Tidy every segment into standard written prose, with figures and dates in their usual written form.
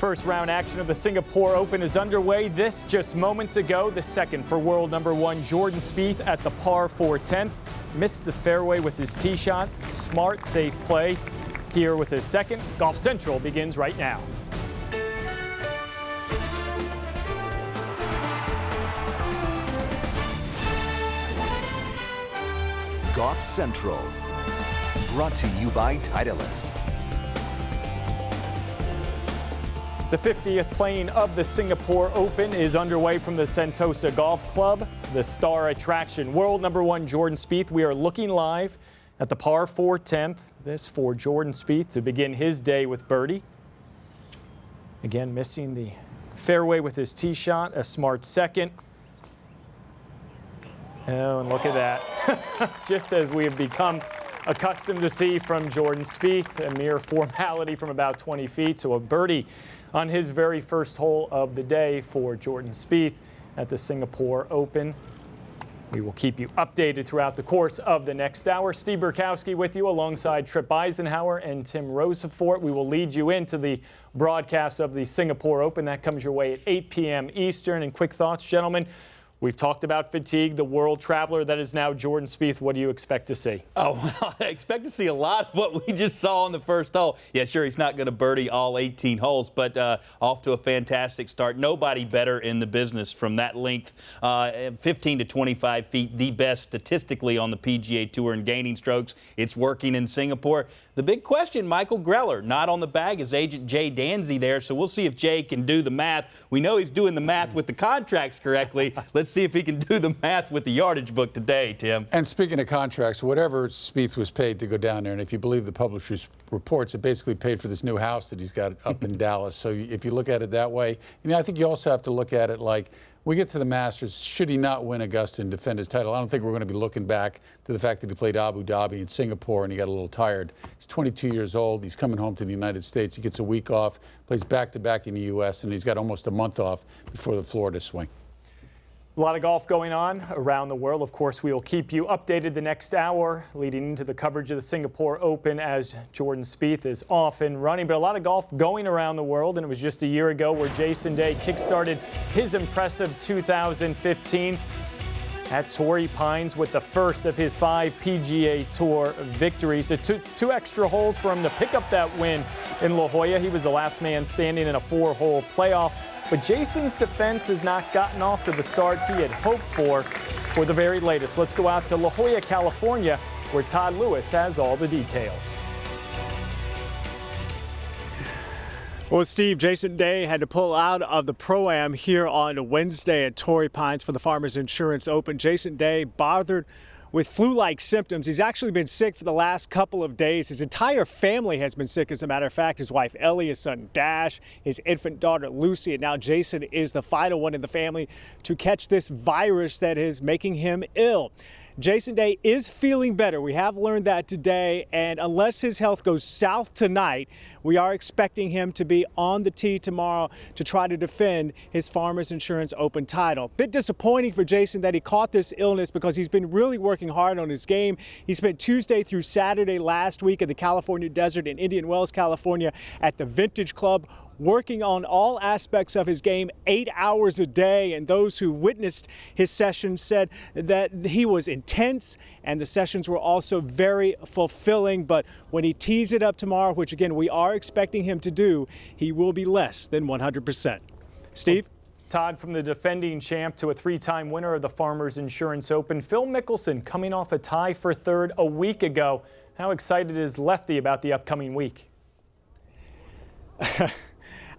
First round action of the Singapore Open is underway. This just moments ago, the second for world number 1 Jordan Spieth at the par 4 10th. Missed the fairway with his tee shot. Smart, safe play. Here with his second. Golf Central begins right now. Golf Central, brought to you by Titleist. The 50th playing of the Singapore Open is underway from the Sentosa Golf Club. The star attraction, world number 1 Jordan Spieth. We are looking live at the par 4 10th. This for Jordan Spieth to begin his day with birdie. Again, missing the fairway with his tee shot. A smart second. Oh, and look at that. Just as we have become accustomed to see from Jordan Spieth, a mere formality from about 20 feet. So a birdie on his very first hole of the day for Jordan Spieth at the Singapore Open. We will keep you updated throughout the course of the next hour. Steve Burkowski with you alongside Tripp Eisenhower and Tim Rosefort. We will lead you into the broadcast of the Singapore Open. That comes your way at 8 p.m. Eastern. And quick thoughts, gentlemen. We've talked about fatigue, the world traveler that is now Jordan Spieth. What do you expect to see? Oh, well, I expect to see a lot of what we just saw on the first hole. Yeah, sure, he's not going to birdie all 18 holes, but off to a fantastic start. Nobody better in the business from that length. 15 to 25 feet, the best statistically on the PGA Tour in gaining strokes. It's working in Singapore. The big question, Michael Greller, not on the bag, is agent Jay Danzy there, so we'll see if Jay can do the math. We know he's doing the math with the contracts correctly. Let's see if he can do the math with the yardage book today, Tim. And speaking of contracts, whatever Spieth was paid to go down there, and if you believe the publisher's reports, it basically paid for this new house that he's got up in Dallas. So if you look at it that way, I think you also have to look at it like, we get to the Masters, should he not win Augusta and defend his title? I don't think we're going to be looking back to the fact that he played Abu Dhabi and Singapore and he got a little tired. He's 22 years old. He's coming home to the United States. He gets a week off, plays back-to-back in the U.S., and he's got almost a month off before the Florida swing. A lot of golf going on around the world. Of course, we will keep you updated the next hour leading into the coverage of the Singapore Open as Jordan Spieth is off and running. But a lot of golf going around the world, and it was just a year ago where Jason Day kickstarted his impressive 2015 at Torrey Pines with the first of his 5 PGA Tour victories. It took 2 extra holes for him to pick up that win in La Jolla. He was the last man standing in a 4-hole playoff. But Jason's defense has not gotten off to the start he had hoped for the very latest. Let's go out to La Jolla, California, where Todd Lewis has all the details. Well, Steve, Jason Day had to pull out of the Pro-Am here on Wednesday at Torrey Pines for the Farmers Insurance Open. Jason Day bothered with flu-like symptoms. He's actually been sick for the last couple of days. His entire family has been sick, as a matter of fact. His wife Ellie, his son Dash, his infant daughter Lucy, and now Jason is the final one in the family to catch this virus that is making him ill. Jason Day is feeling better. We have learned that today, and unless his health goes south tonight, we are expecting him to be on the tee tomorrow to try to defend his Farmers Insurance Open title. Bit disappointing for Jason that he caught this illness because he's been really working hard on his game. He spent Tuesday through Saturday last week in the California desert in Indian Wells, California at the Vintage Club, working on all aspects of his game 8 hours a day, and those who witnessed his sessions said that he was intense and the sessions were also very fulfilling. But when he tees it up tomorrow, which again we are expecting him to do, he will be less than 100%. Steve? Todd, from the defending champ to a 3-time winner of the Farmers Insurance Open, Phil Mickelson coming off a tie for 3rd a week ago. How excited is Lefty about the upcoming week?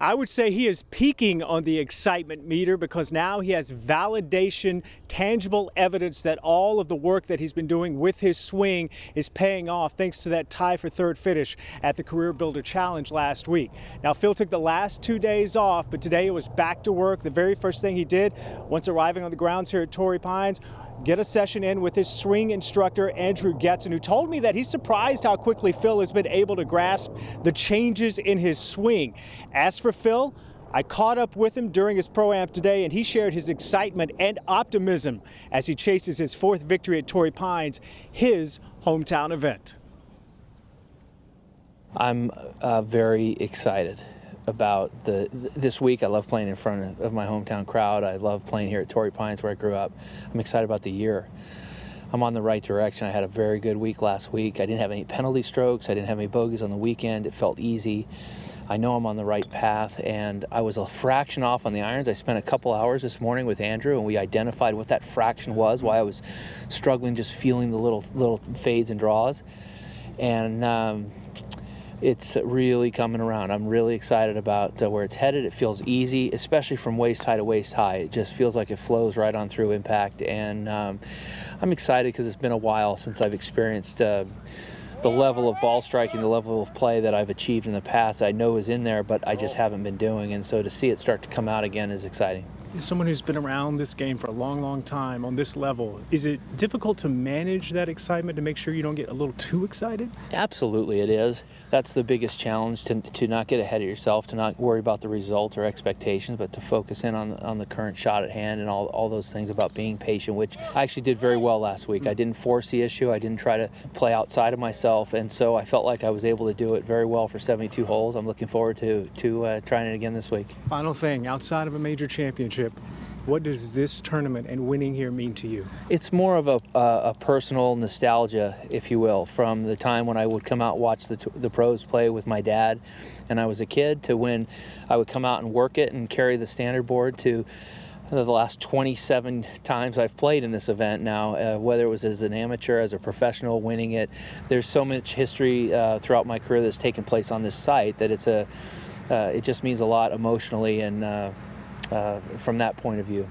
I would say he is peaking on the excitement meter because now he has validation, tangible evidence that all of the work that he's been doing with his swing is paying off thanks to that tie for 3rd finish at the Career Builder Challenge last week. Now, Phil took the last 2 days off, but today it was back to work. The very first thing he did once arriving on the grounds here at Torrey Pines, get a session in with his swing instructor, Andrew Getson, who told me that he's surprised how quickly Phil has been able to grasp the changes in his swing. As for Phil, I caught up with him during his Pro-Am today, and he shared his excitement and optimism as he chases his 4th victory at Torrey Pines, his hometown event. I'm very excited. about this week. I love playing in front of my hometown crowd. I love playing here at Torrey Pines where I grew up. I'm excited about the year. I'm on the right direction. I had a very good week last week. I didn't have any penalty strokes. I didn't have any bogeys on the weekend. It felt easy. I know I'm on the right path, and I was a fraction off on the irons. I spent a couple hours this morning with Andrew, and we identified what that fraction was, why I was struggling just feeling the little fades and draws. And it's really coming around. I'm really excited about where it's headed. It feels easy, especially from waist high to waist high. It just feels like it flows right on through impact, and I'm excited because it's been a while since I've experienced the level of ball striking, the level of play that I've achieved in the past. I know is in there, but I just haven't been doing, and so to see it start to come out again is exciting. As someone who's been around this game for a long, long time on this level, is it difficult to manage that excitement to make sure you don't get a little too excited? Absolutely it is. That's the biggest challenge, to not get ahead of yourself, to not worry about the result or expectations, but to focus in on the current shot at hand and all those things about being patient, which I actually did very well last week. I didn't force the issue. I didn't try to play outside of myself, and so I felt like I was able to do it very well for 72 holes. I'm looking forward to trying it again this week. Final thing, outside of a major championship, what does this tournament and winning here mean to you? It's more of a personal nostalgia, if you will, from the time when I would come out and watch the pros play with my dad and I was a kid, to when I would come out and work it and carry the standard board, to the last 27 times I've played in this event now, whether it was as an amateur, as a professional, winning it. There's so much history throughout my career that's taken place on this site that it just means a lot emotionally and from that point of view.